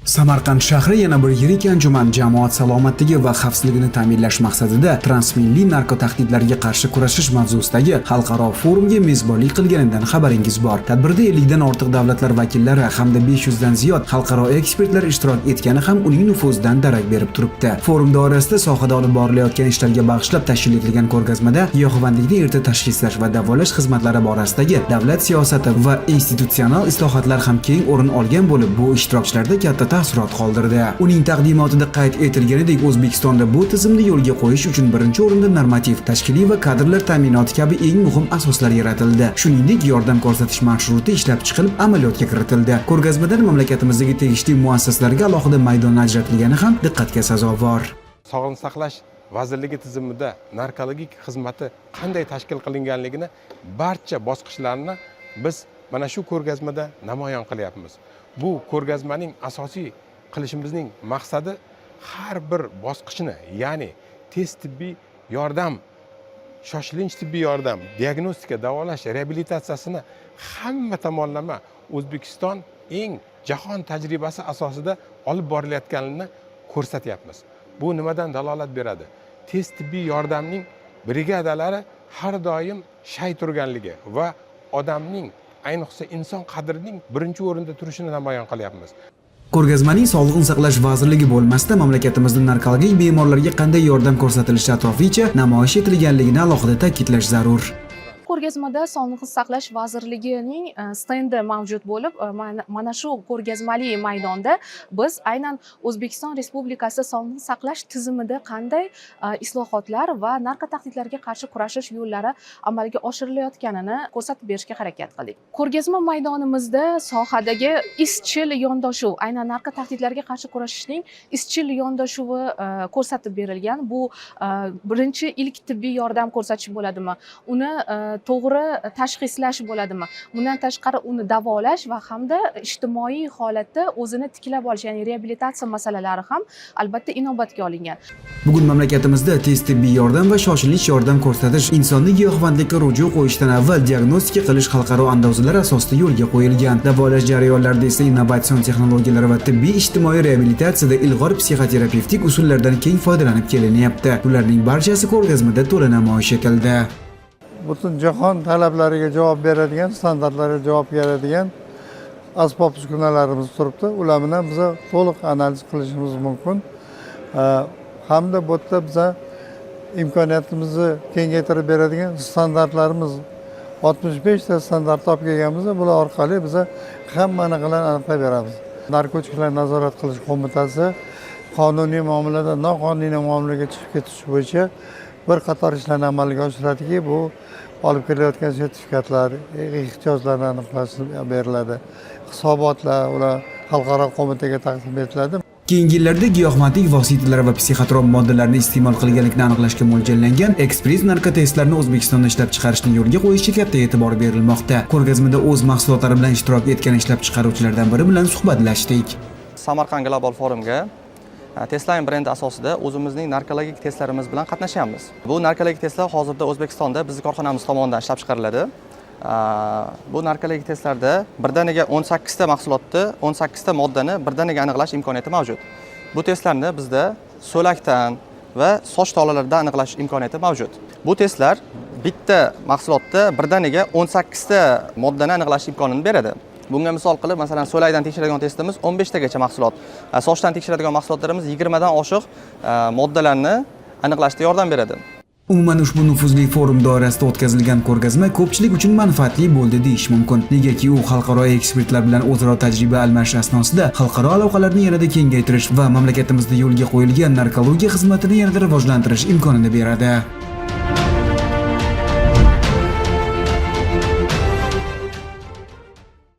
Samarqand shahri yana bir yirik anjuman jamoat salomatligi va xavfsizligini ta'minlash maqsadida transmilliy narkotahdidlarga qarshi kurashish mavzusidagi xalqaro forumga mezbonlik qilganidan xabaringiz bor. Tadbirda 50 dan ortiq davlatlar vakillari hamda 500 dan ziyod xalqaro ekspertlar ishtirok etgani ham uning nufuzidan darak berib turibdi. Forum doirasida sohada olib borilayotgan ishlarga bag'ishlab tashkil etilgan ko'rgazmada giyohvandlikni erta tashxislash va davolash xizmatlari borasidagi davlat siyosati va institutsional islohotlar ham keng o'rin olgan bo'lib, bu ishtirokchilarda katta taassurot qoldirdi. Uning taqdimotida qayd etilganidek, O'zbekistonda bu tizimni yo'lga qo'yish uchun birinchi o'rinda normativ, tashkiliy va kadrlar ta'minoti kabi eng muhim asoslar yaratildi. Shuningdek, yordam ko'rsatish marshrути ishlab chiqilib, amaliyotga kiritildi. Ko'rgazmada mamlakatimizdagi tegishli muassasalarga alohida maydon ajratilgani ham diqqatga sazovor. Sog'liqni saqlash vazirligi tizimida narkologik xizmati qanday tashkil qilinganligini barcha bosqichlarini biz mana shu ko'rgazmada namoyon qilyapmiz. Bu ko'rgazmaning asosiy qilishimizning maqsadi har bir bosqichni, ya'ni tez tibbiy yordam, shoshilinch tibbiy yordam, diagnostika, davolash, reabilitatsiyasini hamma tomonlama O'zbekiston eng jahon tajribasi asosida olib borilayotganini ko'rsatyapmiz. Bu nimadan dalolat beradi? Tez tibbiy yordamning brigadalari har doim shay turganligi va odamning, ayniqsa inson qadrining birinchi o'rinda turishini namoyon qilyapmiz. Ko'rgazmaning Sog'liqni saqlash vazirligi bo'lmasda mamlakatimizda narkologik bemorlarga qanday yordam ko'rsatilishi atroficha namoyish etilganligini alohida ta'kidlash zarur. Ko'rgazmada Sog'liqni saqlash vazirligining stendi mavjud bo'lib, mana shu ko'rgazmali maydonda biz aynan O'zbekiston Respublikasi sog'liqni saqlash tizimida qanday islohotlar va narkotahdidlarga qarshi kurashish yo'llari amalga oshirilayotganini ko'rsatib berishga harakat qildik. Ko'rgazma maydonimizda sohadagi izchil yondashuv, aynan narkotahdidlarga qarshi kurashishning izchil yondashuvi ko'rsatib berilgan. Bu birinchi ilk tibbiy yordam ko'rsatish bo'ladimi? Uni to'g'ri tashxislash bo'ladimi? Bundan tashqari uni davolash va hamda ijtimoiy holatda o'zini tiklab olish, ya'ni reabilitatsiya masalalari ham albatta inobatga olingan. Bugun mamlakatimizda tez tibbiy yordam va shoshilinch yordam ko'rsatish insonni giyohvandlikka ruju qo'yishdan avval diagnostika qilish xalqaro andozalar asosida yo'lga qo'yilgan. Davolash jarayonlarida esa innovatsion texnologiyalar va tibbiy ijtimoiy reabilitatsiyada ilg'or psixoterapevtik usullardan keng foydalanib kelinyapti. Bularning barchasi ko'rgazmada to'la namoyish etildi. Butun jahon talablariga javob beradigan, standartlarga javob beradigan asbob-uskunalarimiz turibdi. Ular bilan biz to'liq analiz qilishimiz mumkin. Hamda bu yerda biz imkoniyatimizni kengaytirib beradigan standartlarimiz 65 ta standart olib kelganmiz. Bular orqali biz hammani aniqlab beramiz. Narkotiklarni nazorat qilish qo'mitasi qonuniy muomalada noqonuniy muomalaga chiqib ketish bo'yicha bir qator ishlarni amalga oshiradiki, bu olib kelayotgan sertifikatlar, ehtiyojlarni aniqlash beriladi. Hisobotlar ular xalqaro qo'mitaga taqdim etiladi. Keyingi yillarda giyohvandlik vositalari va psixotrop moddalarni iste'mol qilganlikni aniqlashga mo'ljallangan ekspress narkotestlarni O'zbekistonda ishlab chiqarishni yo'lga qo'yishga katta e'tibor berilmoqda. Ko'rgazmada o'z mahsulotlari bilan ishtirok etgan ishlab chiqaruvchilardan biri bilan suhbatlashdik. Samarqand Global Forumga Testline brendi asosida o'zimizning narkologik testlarimiz bilan qatnashyapmiz. Bu narkologik testlar hozirda O'zbekistonda bizning korxonamiz tomonidan ishlab chiqariladi. Bu narkologik testlarda birdaniga 18 ta mahsulotni, 18 ta moddani birdaniga aniqlash imkoniyati mavjud. Bu testlarni bizda so'lakdan va soch tolalaridan aniqlash imkoniyati mavjud. Bu testlar bitta mahsulotda birdaniga 18 ta moddani aniqlash imkonini beradi. Bunga misol qilib, masalan, so'lakdan tekshiradigan testimiz 15 tagacha mahsulot, sochdan tekshiradigan mahsulotlarimiz 20 dan oshiq moddalarni aniqlashda yordam beradi. Umuman ushbu nufuzli forum doirasida o'tkazilgan ko'rgazma ko'pchilik uchun manfaatli bo'ldi deyish mumkin. Negaki u xalqaro ekspertlar bilan o'zaro tajriba almashish asnosida xalqaro aloqalarni yanada kengaytirish va mamlakatimizda yo'lga qo'yilgan narkologiya xizmatini yanada rivojlantirish imkonini beradi.